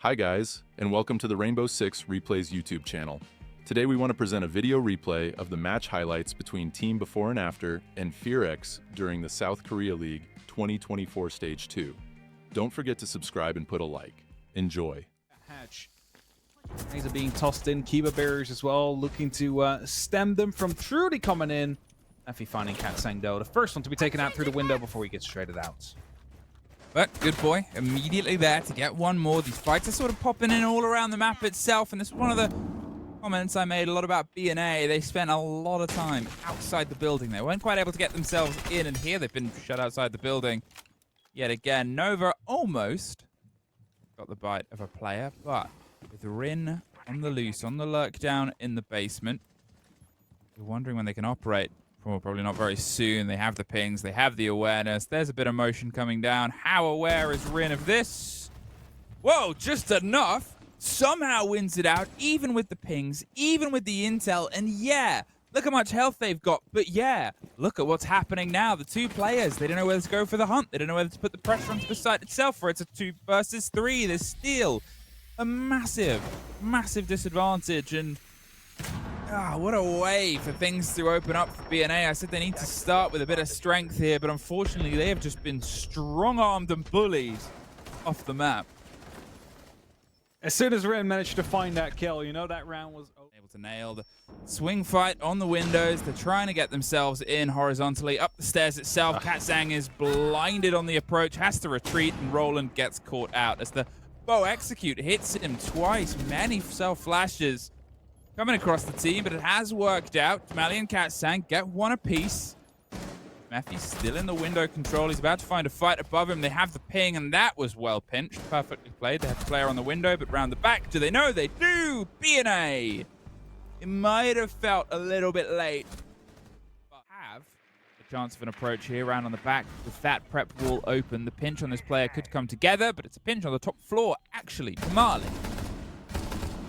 Hi guys, and welcome to the Rainbow Six Replays YouTube channel. Today we want to present a video replay of the match highlights between Team Before and After and FearX during the South Korea League 2024 Stage 2. Don't forget to subscribe and put a like. Enjoy. Hatch. These are being tossed in. Kiba bearers as well, looking to stem them from truly coming in. Effie finding Cat Sang Do, the first one to be taken out through the window before he gets traded out. But good boy, immediately there to get one more. These fights are sort of popping in all around the map itself, and this is one of the comments I made a lot about B&A. They spent a lot of time outside the building. They weren't quite able to get themselves in, and here they've been shut outside the building. Yet again, Nova almost got the bite of a player, but with Rin on the loose, on the lurk down in the basement, you're wondering when they can operate. Well, probably not very soon. They have the pings. They have the awareness. There's a bit of motion coming down. How aware is Rin of this? Whoa, just enough. Somehow wins it out, even with the pings, even with the intel. And yeah, look how much health they've got. But yeah, look at what's happening now. The two players, they don't know whether to go for the hunt. They don't know whether to put the pressure onto the site itself, where it's a 2 versus 3. There's still a massive, massive disadvantage. And what a way for things to open up for B&A. I said they need to start with a bit of strength here, but unfortunately they have just been strong-armed and bullied off the map. As soon as Rin managed to find that kill, you know that round was able to nail the swing fight on the windows. They're trying to get themselves in horizontally up the stairs itself. Cat Sang is blinded on the approach, has to retreat, and Roland gets caught out as the bow execute hits him twice. Many self-flashes coming across the team, but it has worked out. Mali and Cat Sang get one apiece. Mephi's still in the window control. He's about to find a fight above him. They have the ping, and that was well pinched. Perfectly played. They have the player on the window, but round the back, do they know? They do! B&A! It might have felt a little bit late, but have a chance of an approach here. Round on the back with that prep wall open. The pinch on this player could come together, but it's a pinch on the top floor, actually. Mali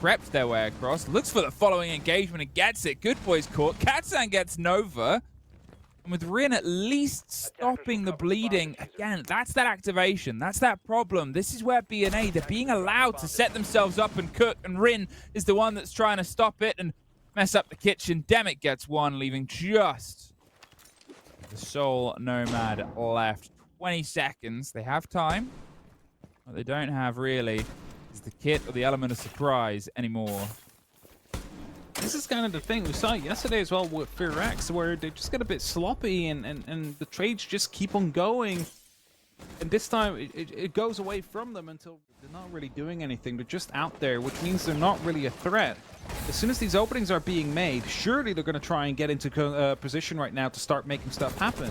preps their way across, looks for the following engagement and gets it. Good boy's caught. Cat Sang gets Nova. And with Rin at least stopping the bleeding, again, that's that activation. That's that problem. This is where B&A, they're being allowed to set themselves up and cook, and Rin is the one that's trying to stop it and mess up the kitchen. Demic gets one, leaving just the sole Nomad left. 20 seconds. They have time. What they don't have, really, is the kit or the element of surprise anymore. This is kind of the thing we saw yesterday as well with FearX, where they just get a bit sloppy and the trades just keep on going. And this time it goes away from them until they're not really doing anything. They're just out there, which means they're not really a threat. As soon as these openings are being made, surely they're going to try and get into position right now to start making stuff happen.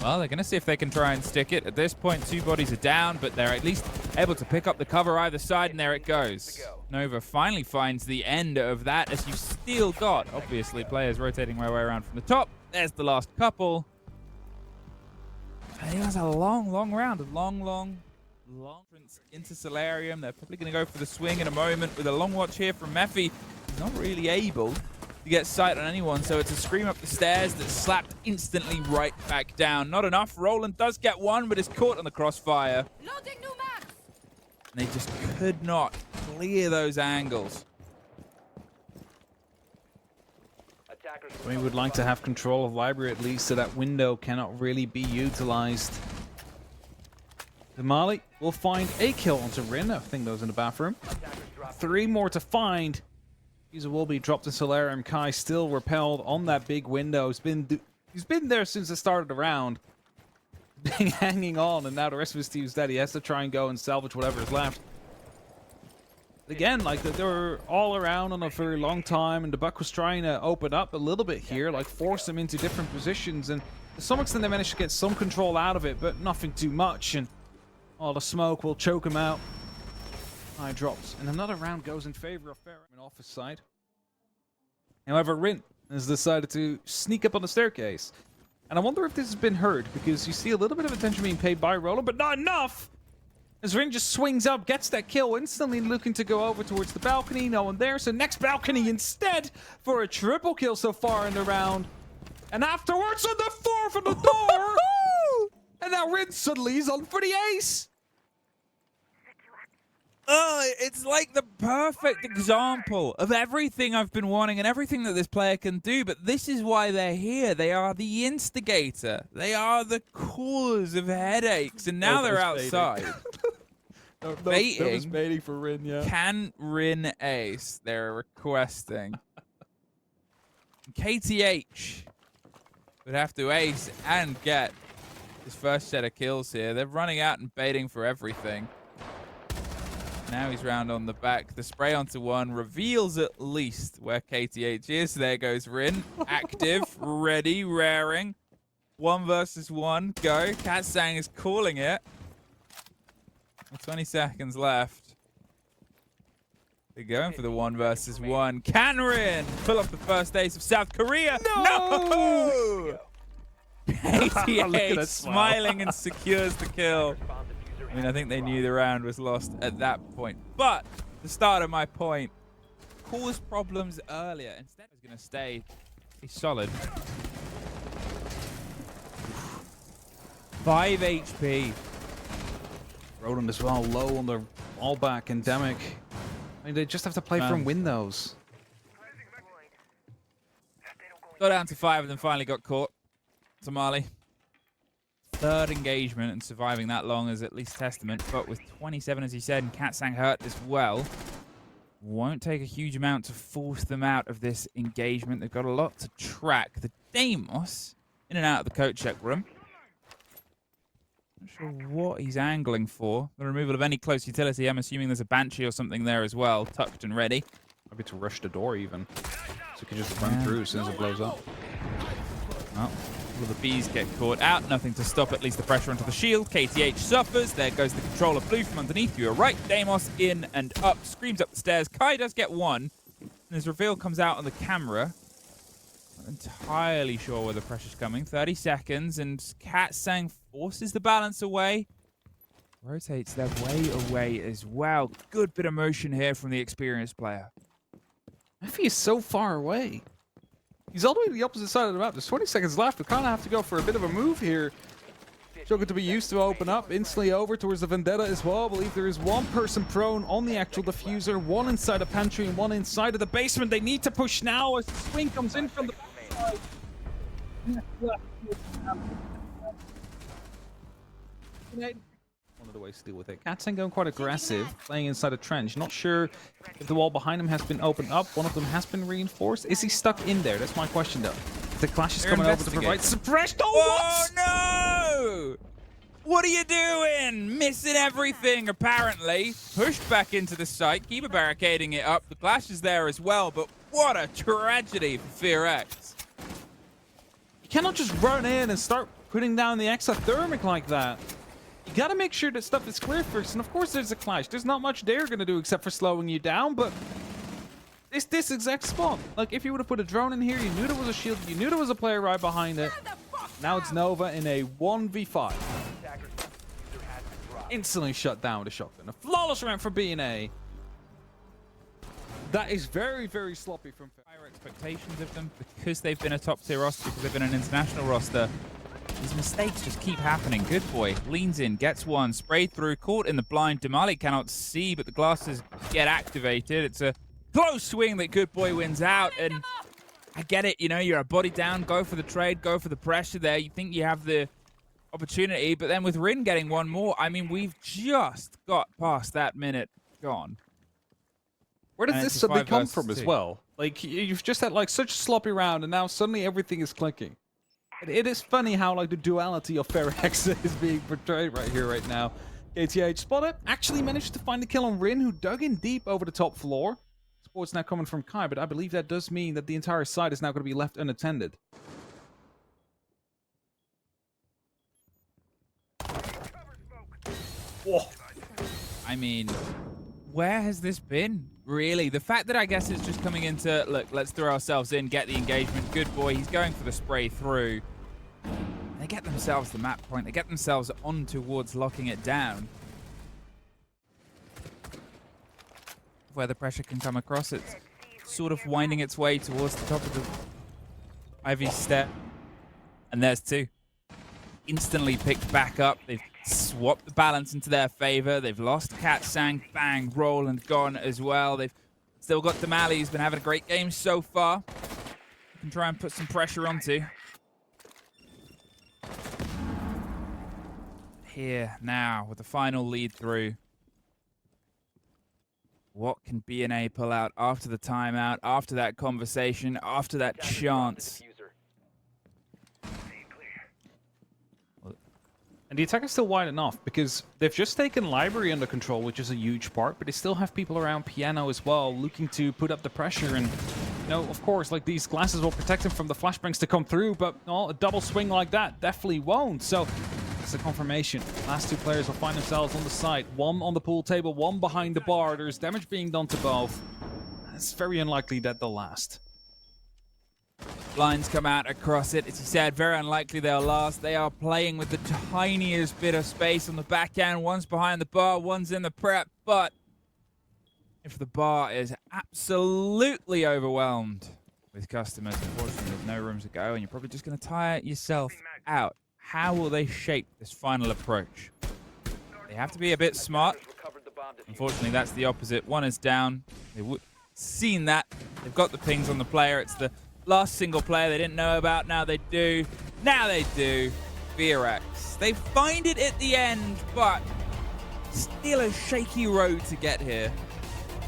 Well, they're going to see if they can try and stick it. At this point, 2 bodies are down, but they're at least able to pick up the cover either side, and there it goes. Nova finally finds the end of that, as you've still got, obviously, players rotating their way around from the top. There's the last couple. And it was a long, long round. A long entrance into Solarium. They're probably going to go for the swing in a moment with a long watch here from Mephi. He's not really able to get sight on anyone, so it's a scream up the stairs that's slapped instantly right back down. Not enough. Roland does get one, but is caught on the crossfire. Loading new maps. And they just could not clear those angles. We would like to have control of library at least, so that window cannot really be utilized. Mali will find a kill onto Rin. I think those in the bathroom. 3 more to find. User will be dropped in Solarium. Kai still repelled on that big window. He's been there since the start of the round. Hanging on, and now the rest of his team's dead. He has to try and go and salvage whatever is left. Again, like, they were all around on a very long time, and the Buck was trying to open up a little bit here, like force them into different positions, and to some extent they managed to get some control out of it, but nothing too much, and all the smoke will choke him out. High drops, and another round goes in favor of FearX off his side. However, Rin has decided to sneak up on the staircase. And I wonder if this has been heard, because you see a little bit of attention being paid by Roland, but not enough! As Rin just swings up, gets that kill, instantly looking to go over towards the balcony. No one there, so next balcony instead for a triple kill so far in the round. And afterwards on the floor from the door! And now Rin suddenly is on for the ace! Oh, it's like the perfect example of everything I've been wanting and everything that this player can do. But this is why they're here. They are the instigator. They are the cause of headaches. And now they're outside. No baiting. baiting for Rin, yeah. Can Rin ace? They're requesting. KTH would have to ace and get his first set of kills here. They're running out and baiting for everything. Now he's round on the back. The spray onto one reveals at least where KTH is. There goes Rin. Active, ready, raring. 1 versus 1, go. Katsang is calling it. 20 seconds left. They're going for the 1 versus 1. Can Rin pull off the first ace of South Korea? No! KTH smiling and secures the kill. I mean, I think they knew the round was lost at that point. But the start of my point caused problems earlier. Instead, he's going to stay. He's solid. 5 HP. Roland as well, low on the all back endemic. I mean, they just have to play from windows. Got down to 5 and then finally got caught. Somali. Third engagement, and surviving that long is at least testament. But with 27, as he said, and Katsang hurt as well, won't take a huge amount to force them out of this engagement. They've got a lot to track. The Deimos in and out of the coat check room. Not sure what he's angling for. The removal of any close utility. I'm assuming there's a Banshee or something there as well, tucked and ready. Maybe to rush the door even, so he can just run through as soon as it blows up. Well, will the bees get caught out? Nothing to stop at least the pressure onto the shield. KTH suffers. There goes the controller blue from underneath. You are right. Deimos in and up. Screams up the stairs. Kai does get one. And his reveal comes out on the camera. Not entirely sure where the pressure's coming. 30 seconds. And Katsang forces the balance away. Rotates their way away as well. Good bit of motion here from the experienced player. Effie is so far away. He's all the way to the opposite side of the map. There's 20 seconds left. We kind of have to go for a bit of a move here. Joker to be used to open up. Instantly over towards the Vendetta as well. I believe there is one person prone on the actual diffuser. One inside the pantry and one inside of the basement. They need to push now as the swing comes in from the side. One of the ways to deal with it. Katsang going quite aggressive, playing inside a trench. Not sure if the wall behind him has been opened up. One of them has been reinforced. Is he stuck in there? That's my question, though. The Clash is coming over to provide suppression. Oh, no! What are you doing? Missing everything, apparently. Pushed back into the site. Keeper barricading it up. The Clash is there as well, but what a tragedy for FearX. You cannot just run in and start putting down the exothermic like that. You gotta make sure that stuff is clear first, and of course there's a Clash. There's not much they're gonna do except for slowing you down, but it's this exact spot. Like, if you would have put a drone in here, you knew there was a shield, you knew there was a player right behind it. Now it's Nova in a 1v5. Instantly shut down with a shotgun. A flawless round for B&A. That is very, very sloppy from Higher expectations of them because they've been a top-tier roster, because they've been an international roster. These mistakes just keep happening. Good boy. Leans in, gets one, sprayed through, caught in the blind. Damali cannot see, but the glasses get activated. It's a close swing that Good Boy wins out. And I get it, you know, you're a body down, go for the trade, go for the pressure there. You think you have the opportunity, but then with Rin getting one more, I mean, we've just got past that minute gone. Where does this suddenly come from as well? Like, you've just had like such a sloppy round, and now suddenly everything is clicking. It is funny how like the duality of FearX is being portrayed right here, right now. KTH spotted, actually managed to find the kill on Rin, who dug in deep over the top floor. Support's now coming from Kai, but I believe that does mean that the entire side is now going to be left unattended. Whoa. I mean, where has this been? Really? The fact that I guess it's just coming into, look, let's throw ourselves in, get the engagement. Good boy. He's going for the spray through. They get themselves the map point. They get themselves on towards locking it down. Where the pressure can come across, it's sort of winding its way towards the top of the Ivy step. And there's two. Instantly picked back up. They've swap the balance into their favor. They've lost Katsang, bang, Roland gone as well. They've still got Damali, who's been having a great game so far. Can try and put some pressure onto. Here now with the final lead through. What can B&A pull out after the timeout, after that conversation, after that chance? And the attack is still wide enough because they've just taken library under control, which is a huge part, but they still have people around piano as well looking to put up the pressure. And, you know, of course, like these glasses will protect them from the flashbangs to come through, but a double swing like that definitely won't. So it's a confirmation. Last two players will find themselves on the side. One on the pool table, one behind the bar. There's damage being done to both. It's very unlikely that they'll last. Blinds come out across it. As he said, very unlikely they'll last. They are playing with the tiniest bit of space on the back end. One's behind the bar, one's in the prep. But if the bar is absolutely overwhelmed with customers, unfortunately, there's no room to go, and you're probably just going to tire yourself out. How will they shape this final approach? They have to be a bit smart. Unfortunately, that's the opposite. One is down. They've seen that. They've got the pings on the player. It's the last single player they didn't know about. Now they do. Now they do. FearX. They find it at the end, but still a shaky road to get here.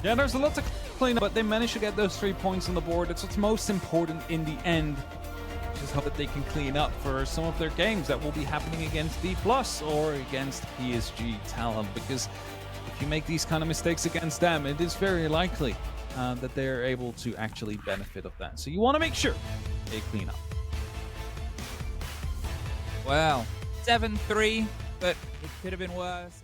Yeah, there's a lot to clean up, but they managed to get those 3 points on the board. That's what's most important in the end. Just hope that they can clean up for some of their games that will be happening against Dplus or against PSG Talon, because if you make these kind of mistakes against them, it is very likely that they're able to actually benefit of that. So you want to make sure they clean up. Well, 7-3, but it could have been worse.